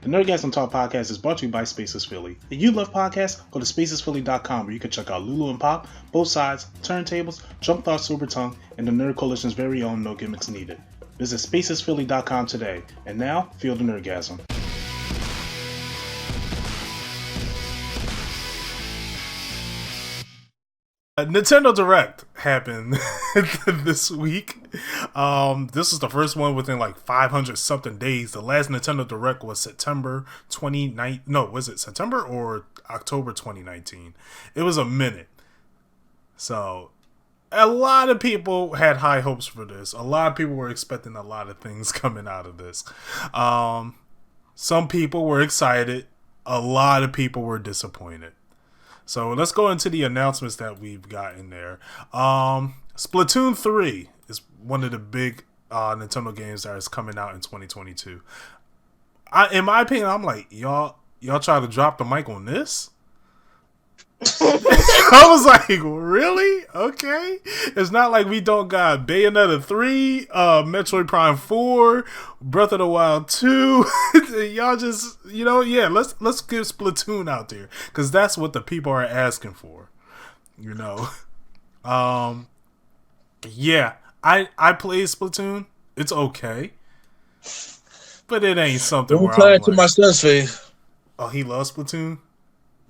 The Nerdgasm Talk podcast is brought to you by Spaces Philly. If you love podcasts, go to spacesphilly.com where you can check out Lulu and Pop, Both Sides, Turntables, Jump Thought Super Tongue, and the Nerd Coalition's very own No Gimmicks Needed. Visit spacesphilly.com today. And now, feel the Nerdgasm. Nintendo Direct happened this week. This is the first one within like 500 something days. The last Nintendo Direct was September 29. No, was it September or October 2019? It was a minute. So a lot of people had high hopes for this. A lot of people were expecting a lot of things coming out of this. Some people were excited. A lot of people were disappointed. So let's go into the announcements that we've got in there. Splatoon 3 is one of the big Nintendo games that is coming out in 2022. In my opinion, I'm like, y'all try to drop the mic on this? I was like, really? Okay. It's not like we don't got Bayonetta 3, Metroid Prime 4, Breath of the Wild 2. Y'all just, let's get Splatoon out there. Because that's what the people are asking for. Yeah. I played Splatoon. It's okay. But it ain't something Don't where play I'm it to like, my son's face. Oh, he loves Splatoon?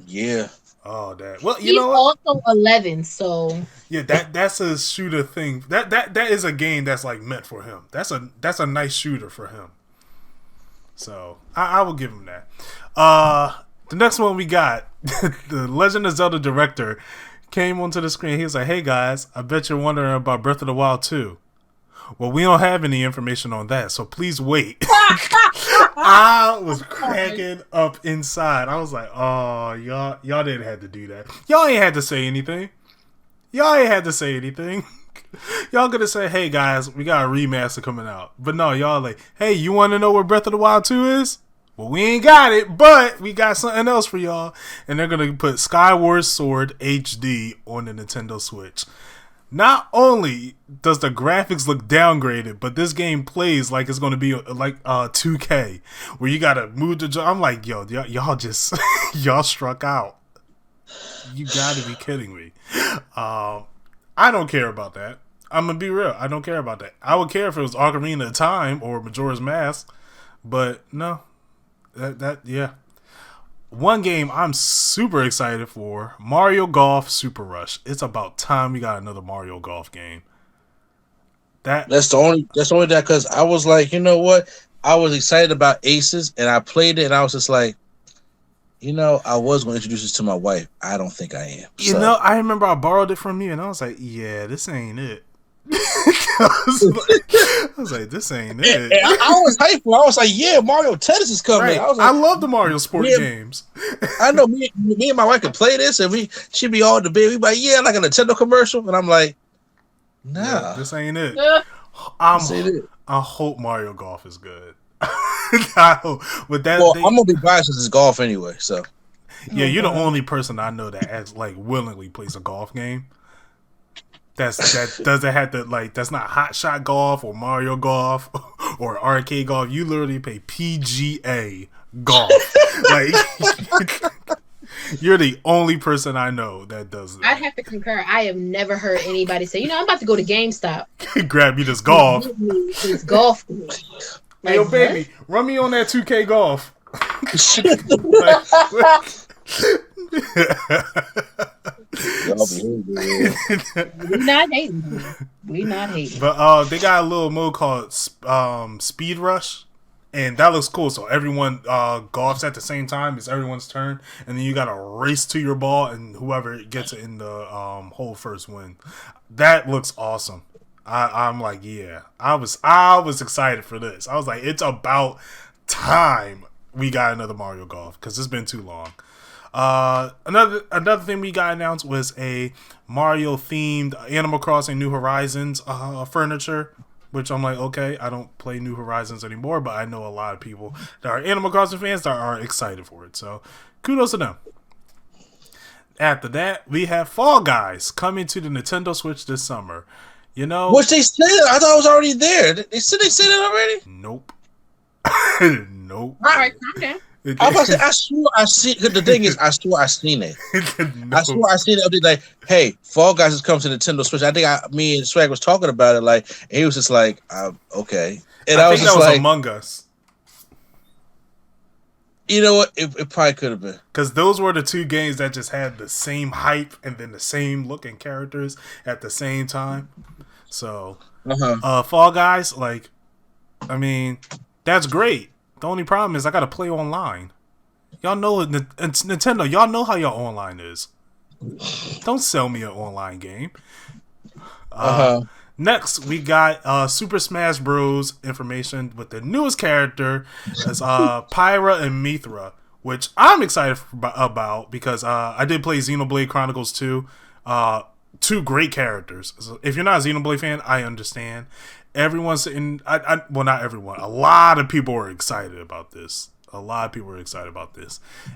Yeah. Oh, that. Well, He's also 11, so yeah, that's a shooter thing. That is a game that's like meant for him. That's a nice shooter for him. So I will give him that. The next one we got, the Legend of Zelda director came onto the screen. He was like, "Hey guys, I bet you're wondering about Breath of the Wild 2. Well, we don't have any information on that, so please wait." I was cracking up inside. I was like, "Oh, y'all didn't have to do that. Y'all ain't had to say anything. Y'all gonna say, hey guys, we got a remaster coming out." But no, y'all like, "Hey, you want to know what Breath of the Wild 2 is? Well, we ain't got it, but we got something else for y'all." And they're gonna put Skyward Sword HD on the Nintendo Switch. Not only does the graphics look downgraded, but this game plays like it's going to be like 2K, where you got to move the... I'm like, yo, y'all just... y'all struck out. You got to be kidding me. I don't care about that. I'm going to be real. I don't care about that. I would care if it was Ocarina of Time or Majora's Mask, but no. Yeah. One game I'm super excited for, Mario Golf Super Rush. It's about time we got another Mario Golf game. That's the only that because I was like, you know what? I was excited about Aces and I played it and I was just like, I was going to introduce this to my wife. I don't think I am. I remember I borrowed it from you and I was like, yeah, this ain't it. I was like, this ain't it. And I was hyped. I was like, yeah, Mario Tennis is coming. Right. I was like, I love the Mario Sport games. I know me and my wife could play this, and she'd be all debating. We'd be like, yeah, like a Nintendo commercial, and I'm like, nah, yeah, this ain't it. I hope Mario Golf is good. With that, I'm gonna be biased since it's golf anyway. So yeah, you're the only person I know that willingly plays a golf game. That doesn't have to that's not Hot Shot Golf or Mario Golf or Arcade Golf. You literally play PGA Golf. You're the only person I know that does that. I'd have to concur. I have never heard anybody say, I'm about to go to GameStop. Grab me this golf. This golf. Hey, yo, baby, run me on that 2K Golf. We not hating. But they got a little mode called Speed Rush, and that looks cool. So everyone golfs at the same time. It's everyone's turn, and then you got to race to your ball, and whoever gets it in the hole first win. That looks awesome. I'm like, yeah. I was excited for this. I was like, it's about time we got another Mario Golf because it's been too long. Another thing we got announced was a Mario themed Animal Crossing New Horizons furniture, which I'm like, okay, I don't play New Horizons anymore, but I know a lot of people that are Animal Crossing fans that are excited for it. So kudos to them. After that, we have Fall Guys coming to the Nintendo Switch this summer. Which they said, I thought it was already there. They said that already? Nope. Nope. All right, calm down. I was about to say, I swore I seen. The thing is, I swore I seen it. No. I swore I seen it. I was like, "Hey, Fall Guys is coming to Nintendo Switch." I think me and Swag was talking about it. Like, and he was just like, "Okay," and I was think just that was like, Among Us. you know what? It probably could have been, because those were the two games that just had the same hype and then the same looking characters at the same time. So, Fall Guys, like, I mean, that's great. The only problem is I gotta play online. Y'all know Nintendo. Y'all know how your online is. Don't sell me an online game. Next, we got Super Smash Bros. Information with the newest character as Pyra and Mithra, which I'm excited about because I did play Xenoblade Chronicles 2. Two great characters. So if you're not a Xenoblade fan, I understand. Everyone's in. Well, not everyone. A lot of people are excited about this.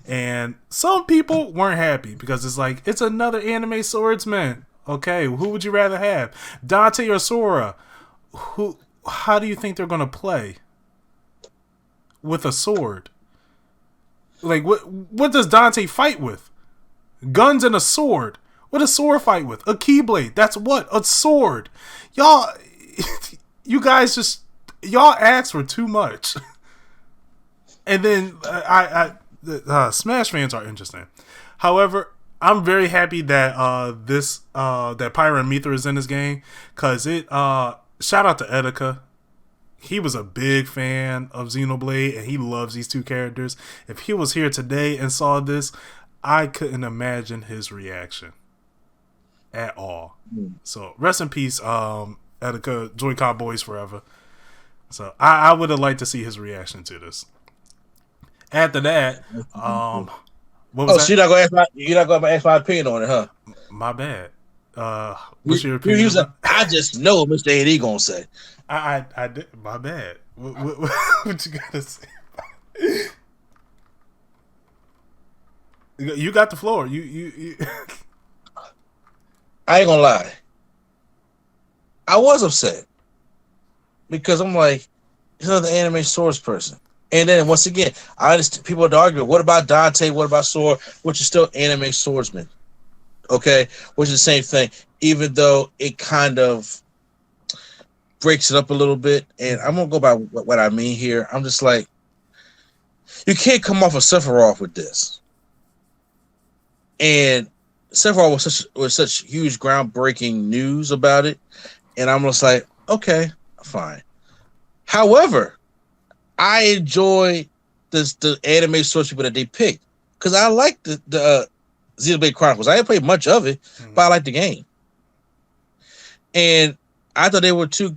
And some people weren't happy because it's like, it's another anime swordsman. Okay, who would you rather have? Dante or Sora? How do you think they're gonna play with a sword? Like, what does Dante fight with? Guns and a sword. What does Sora fight with? A keyblade. That's what? A sword. Y'all, you guys just, y'all ask for too much. And then Smash fans are interesting. However, I'm very happy that that Pyra and Mithra is in this game, because it shout out to Etika. He was a big fan of Xenoblade and he loves these two characters. If he was here today and saw this, I couldn't imagine his reaction at all. So rest in peace, Etika, Joy-Con boys forever. So I would have liked to see his reaction to this. After that, what was that? So you're not gonna ask my opinion on it, huh? My bad. What's your opinion? I just know Mr. AD gonna say. I did. My bad. What you gotta say? You got the floor. You. I ain't gonna lie. I was upset because I'm like, he's another anime source person. And then once again, I understand people are arguing. What about Dante? What about Sora? Which is still anime swordsman, okay? Which is the same thing, even though it kind of breaks it up a little bit. And I'm gonna go by what I mean here. I'm just like, you can't come off of Sephiroth with this. And Sephiroth was such huge groundbreaking news about it, and I'm just like, okay, fine. However, I enjoy the anime source people that they picked because I like the Xenoblade Chronicles. I didn't play much of it, but I like the game, and I thought they were two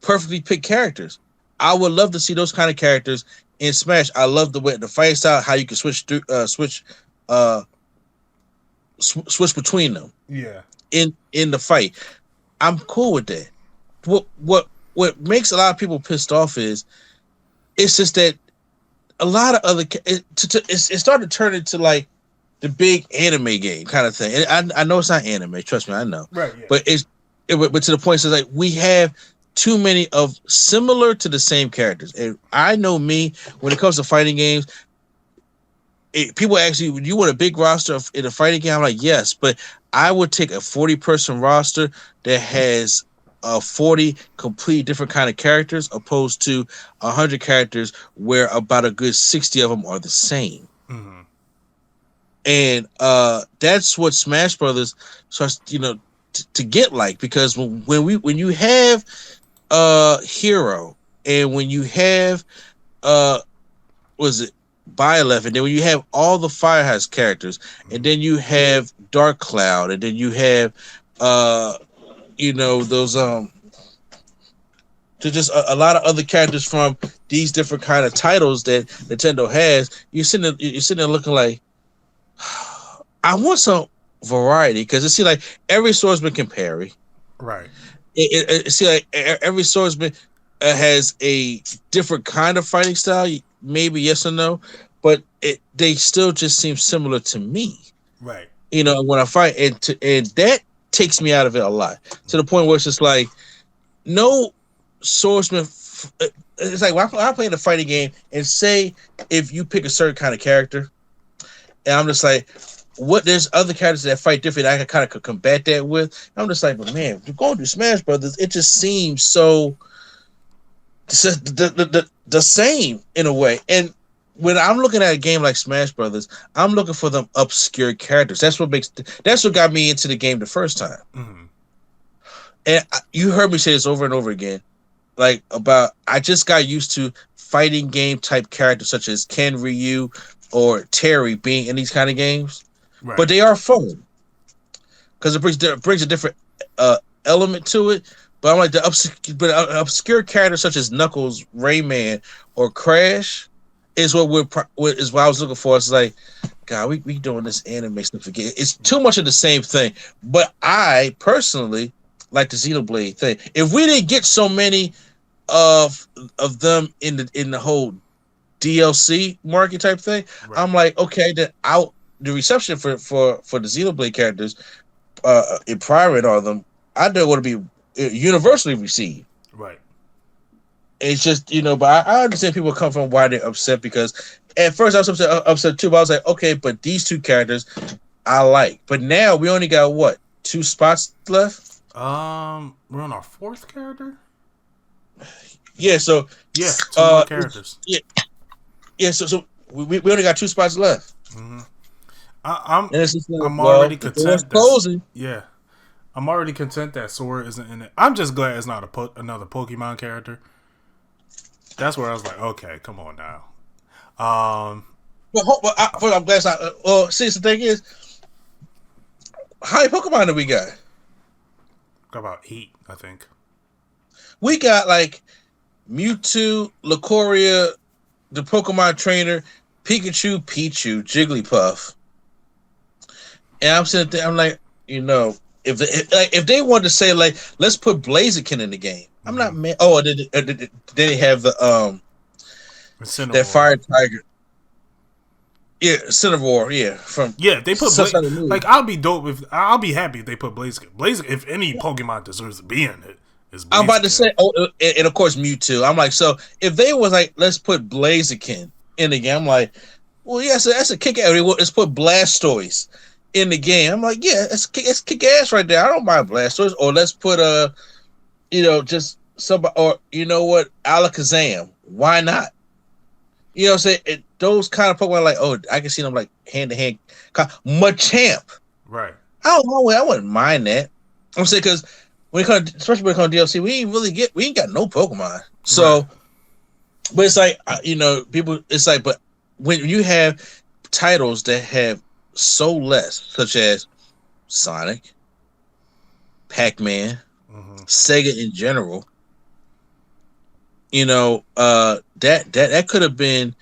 perfectly picked characters. I would love to see those kind of characters in Smash. I love the way the fight style, how you can switch between them. Yeah. In the fight, I'm cool with that. What makes a lot of people pissed off is, it's just that a lot of other it started to turn into like the big anime game kind of thing. And I know it's not anime, trust me, I know. Right. Yeah. But but to the point, it's like we have too many of similar to the same characters. And I know me, when it comes to fighting games, people ask you, you want a big roster in a fighting game? I'm like, yes, but I would take a 40-person roster that has 40 completely different kind of characters, opposed to 100 characters where about a good 60 of them are the same. Mm-hmm. And that's what Smash Brothers starts, to get like, because when you have Hero, and when you have Byleth, and then when you have all the Firehouse characters, and then you have Dark Cloud, and then you have those just a lot of other characters from these different kind of titles that Nintendo has, you're sitting there looking like, I want some variety, because it seems like every swordsman can parry. Right. It seems like every swordsman has a different kind of fighting style. Maybe yes or no, but they still just seem similar to me. Right. When I fight, and that takes me out of it a lot, to the point where it's just like, no swordsman it's like when I'm playing a fighting game, and say if you pick a certain kind of character, and I'm just like, what? There's other characters that fight different. I can kind of combat that with. I'm just like, but man, if you're going to Smash Brothers, it just seems so the same in a way. And when I'm looking at a game like Smash Brothers, I'm looking for them obscure characters. That's what got me into the game the first time. Mm-hmm. And you heard me say this over and over again. Like I just got used to fighting game type characters such as Ken, Ryu, or Terry being in these kind of games, right. But they are fun because it brings a different element to it. But I'm like obscure characters such as Knuckles, Rayman, or Crash is what I was looking for. It's like, God, we doing this anime stuff again. It's too much of the same thing. But I personally like the Xenoblade thing. If we didn't get so many of them in the whole DLC market type thing, right. I'm like, okay, the reception for the Xenoblade characters, in prior and all of them, I don't want to be universally received. Right. It's just, but I understand people come from why they're upset, because at first I was upset too, but I was like, okay, but these two characters I like. But now we only got what, 2 spots left? We're on our 4th character. Yeah, so 2 more characters. Yeah. So we only got 2 spots left. Mm-hmm. I'm already content. Yeah, I'm already content that Sora isn't in it. I'm just glad it's not another Pokemon character. That's where I was like, okay, come on now. I'm glad it's not. Well, see, the thing is, how many Pokemon do we got? Got about 8, I think. We got like Mewtwo, Lucario, the Pokemon trainer, Pikachu, Pichu, Jigglypuff. And I'm sitting there, I'm like, if they wanted to say, like, let's put Blaziken in the game, I'm not mad. Oh, they have the that Fire Tiger. Yeah, Cinnivore. Yeah, they put like I'll be happy if they put Blaziken. Blaziken, if any Pokemon deserves to be in it, is Blaziken. I'm about to say, and of course Mewtwo. I'm like, so if they was like, let's put Blaziken in the game, I'm like, well, yeah, so that's a kick ass. Let's put Blastoise in the game. I'm like, yeah, it's kick ass right there. I don't mind Blastoise. Or let's put just somebody, or Alakazam. Why not? You know what I'm saying? Those kind of Pokemon, like, oh, I can see them like hand to hand. Machamp. Right. I don't know. I wouldn't mind that. I'm saying, because especially when it comes to DLC, we ain't got no Pokemon. So, right. But it's like, people, it's like, but when you have titles that have so less, such as Sonic, Pac-Man, Sega in general, that could have been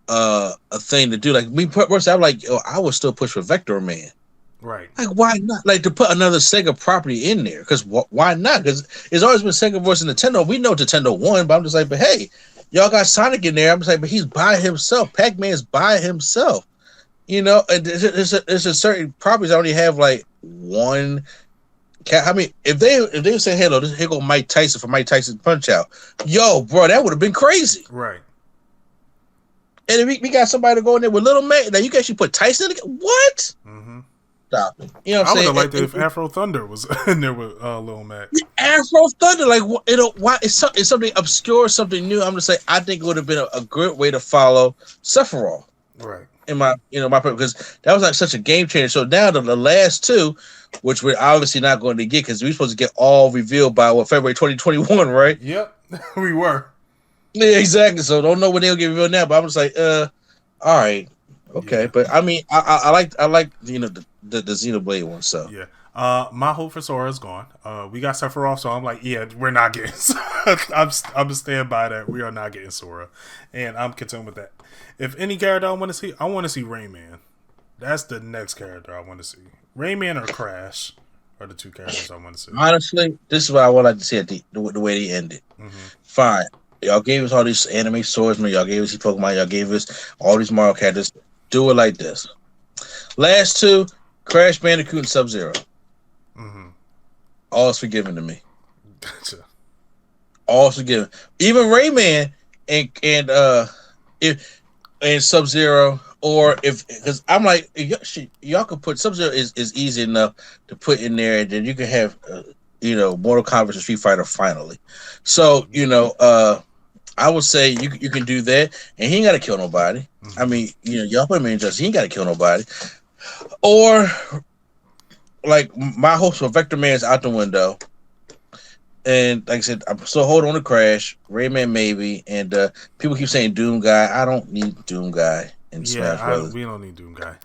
a thing to do. Like me personally, I'm like, I would still push for Vector Man. Right. Like, why not? Like, to put another Sega property in there, because why not? Because it's always been Sega versus Nintendo. We know Nintendo won, but I'm just like, but hey, y'all got Sonic in there. I'm just like, but he's by himself. Pac-Man's by himself. And there's a certain properties that only have like one. I mean, if they say, "Hello, here go Mike Tyson for Mike Tyson Punch Out," yo, bro, that would have been crazy. Right. And if we got somebody to go in there with Little Mac, now you can actually put Tyson in the what? Mm-hmm. Stop it. You know what I'm saying? I would have liked it if Afro Thunder was in there with Little Mac. Afro Thunder, like, why? It's something obscure, something new. I'm just saying, I think it would have been a good way to follow Sephiroth. Right. In my because that was like such a game changer. So now the last 2, which we're obviously not going to get, because we're supposed to get all revealed by February 2021, right? Yep, we were. Yeah, exactly. So don't know when they'll get revealed now, but I'm just like, all right, okay. Yeah. But I mean, I like the Xenoblade one. So yeah, my hope for Sora is gone. We got Sephiroth, so I'm like, yeah, we're not getting. I'm stand by that. We are not getting Sora, and I'm content with that. If any character I want to see Rayman. That's the next character I want to see. Rayman or Crash are the 2 characters I want to see. Honestly, this is what I would like to see at the way they ended. Mm-hmm. Fine. Y'all gave us all these anime swordsmen. Y'all gave us these Pokemon. Y'all gave us all these Mario characters. Do it like this. Last 2, Crash Bandicoot and Sub-Zero. Mm-hmm. All is forgiven to me. Gotcha. All is forgiven. Even Rayman, and if and Sub Zero, or if because I'm like y'all could put Sub Zero is easy enough to put in there, and then you can have Mortal Kombat and Street Fighter finally. So I would say you can do that, and he ain't got to kill nobody. I mean, y'all put him in justice. He ain't got to kill nobody. Or like my hopes for Vector Man's out the window, and like I said, I'm still holding on to Crash, Rayman maybe, and people keep saying Doom Guy. I don't need Doom Guy in Smash Brothers. We don't need Doom Guy.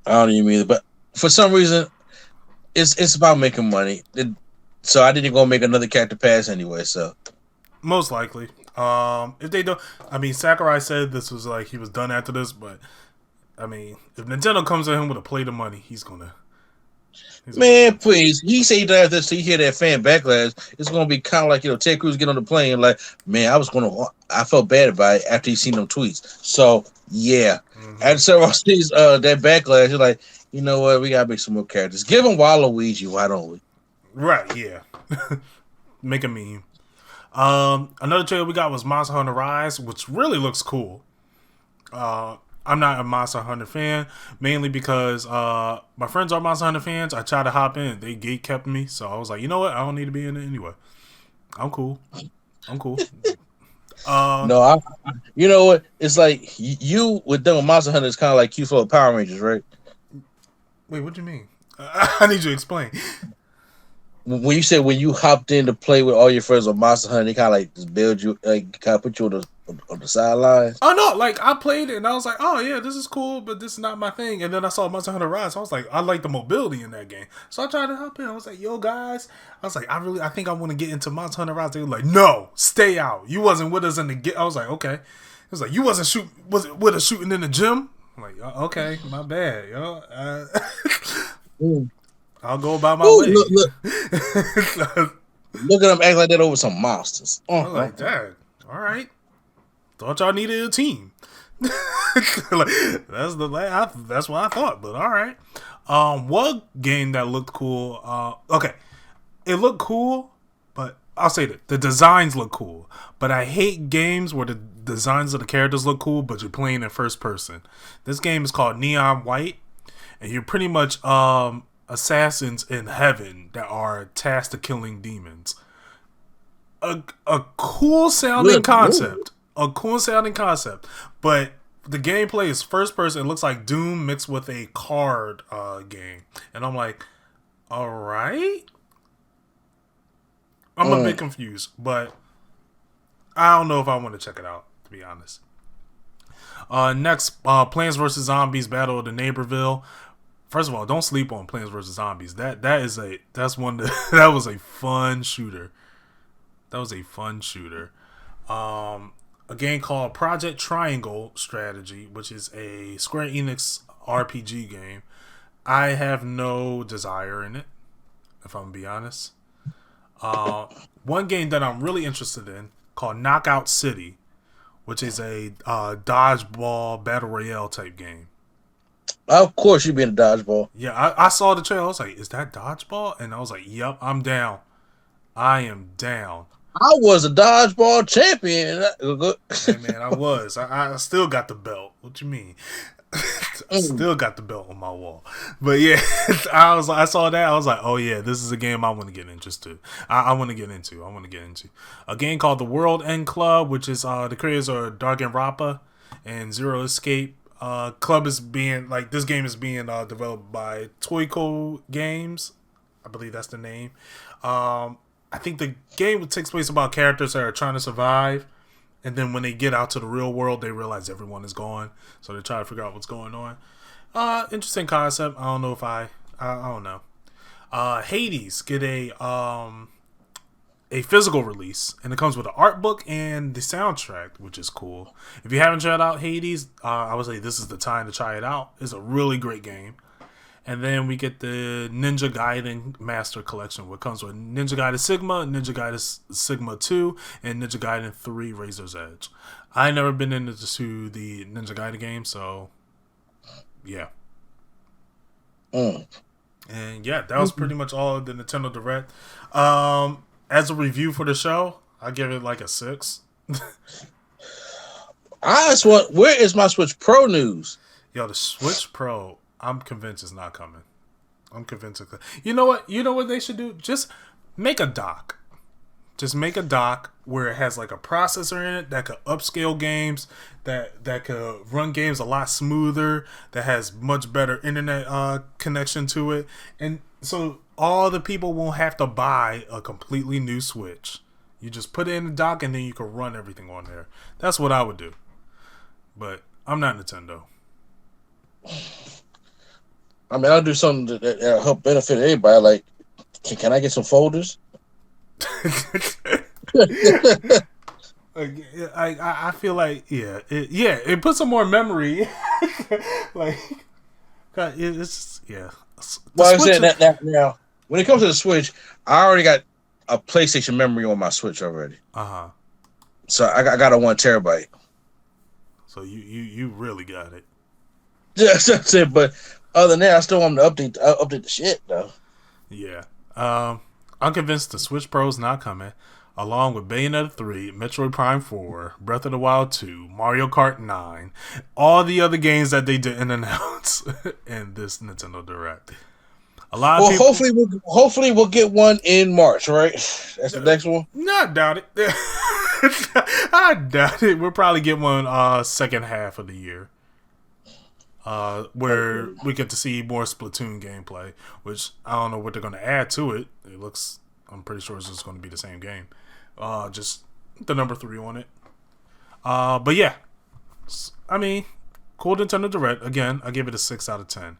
I don't need him either. But for some reason, it's about making money. So I didn't go make another character pass anyway. So most likely, if they don't, I mean, Sakurai said this was like he was done after this, but I mean, if Nintendo comes at him with a plate of money, he's gonna. Man, please. He say he does this, so you hear that fan backlash. It's gonna be kind of like Ted Cruz get on the plane, like, man, I felt bad about it after he seen them tweets. So yeah, after several sees that backlash, you're like, you know what, we gotta make some more characters. Give him Waluigi, why don't we? Right? Yeah. Make a meme. Another trailer we got was Monster Hunter Rise, which really looks cool. I'm not a Monster Hunter fan, mainly because my friends are Monster Hunter fans. I tried to hop in, they gate kept me, so I was like, you know what? I don't need to be in it anyway. I'm cool. No, you know what? It's like you with them Monster Hunter is kind of like Q4 of Power Rangers, right? Wait, what do you mean? I need you to explain. When you said when you hopped in to play with all your friends on Monster Hunter, they kind of like just build you, like kind of put you on the sidelines. Oh no, like I played it and I was like, oh yeah, this is cool, but this is not my thing. And then I saw Monster Hunter Rise, so I was like, I like the mobility in that game. So I tried to hop in. I was like, yo guys, I was like, I think I want to get into Monster Hunter Rise. They were like, no, stay out. You wasn't with us in the I was like, okay. It was like, you wasn't with us shooting in the gym. I'm like, okay, my bad, yo. I'll go about my way. Look at them act like that over some monsters. I was like, dang, all right. Thought y'all needed a team. Like, that's what I thought. But all right. One game that looked cool. Okay, it looked cool, but I'll say that the designs look cool. But I hate games where the designs of the characters look cool, but you're playing in first person. This game is called Neon White, and you're pretty much assassins in heaven that are tasked to killing demons. A cool sounding concept. A cool sounding concept. But the gameplay is first person. It looks like Doom mixed with a card game. And I'm like, alright. I'm a bit confused, but I don't know if I want to check it out, to be honest. Next, Plants vs. Zombies Battle of the Neighborville. First of all, don't sleep on Plants vs. Zombies. That was a fun shooter. A game called Project Triangle Strategy, which is a Square Enix RPG game. I have no desire in it, if I'm gonna be honest. One game that I'm really interested in called Knockout City, which is a dodgeball battle royale type game. Of course, you'd be in a dodgeball. Yeah, I saw the trailer. I was like, "Is that dodgeball?" And I was like, "Yep, I'm down. I am down." I was a dodgeball champion. Hey man, I was. I still got the belt. What you mean? I still got the belt on my wall. But yeah, I saw that. I was like, oh yeah, this is a game I want to get interested. I want to get into. A game called The World End Club, which is the creators are Danganronpa and Zero Escape. Club is being this game is being developed by Toyco Games. I believe that's the name. I think the game takes place about characters that are trying to survive, and then when they get out to the real world, they realize everyone is gone, so they try to figure out what's going on. Interesting concept. I don't know if I don't know. Hades get a physical release, and it comes with an art book and the soundtrack, which is cool. If you haven't tried out Hades, I would say this is the time to try it out. It's a really great game. And then we get the Ninja Gaiden Master Collection, which comes with Ninja Gaiden Sigma, Ninja Gaiden Sigma 2, and Ninja Gaiden 3 Razor's Edge. I never been into the Ninja Gaiden game, so yeah. And yeah, that was pretty much all of the Nintendo Direct. As a review for the show, I give it like a 6. I just want. Where is my Switch Pro news? Yo, the Switch Pro, I'm convinced it's not coming. I'm convinced. You know what? You know what they should do? Just make a dock. Just make a dock where it has like a processor in it that could upscale games, that could run games a lot smoother, that has much better internet connection to it, and so all the people won't have to buy a completely new Switch. You just put it in the dock and then you can run everything on there. That's what I would do. But I'm not Nintendo. I mean, I'll do something that'll help benefit everybody. Like, can I get some folders? I feel like it puts some more memory. Like it's yeah. Well, I'm saying that now. When it comes to the Switch, I already got a PlayStation memory on my Switch already. So I got a 1 terabyte. So you really got it. Yeah, that's it. But other than that, I still want them to update the shit though. Yeah. I'm convinced the Switch Pro's not coming, along with Bayonetta 3, Metroid Prime 4, Breath of the Wild 2, Mario Kart 9, all the other games that they didn't announce in this Nintendo Direct. A lot of people, hopefully we'll get one in March, right? That's the next one. No, I doubt it. I doubt it. We'll probably get one second half of the year. Where we get to see more Splatoon gameplay, which I don't know what they're going to add to it. I'm pretty sure it's just going to be the same game. Just the number 3 on it. But yeah, I mean, cool Nintendo Direct. Again, I give it a 6 out of 10.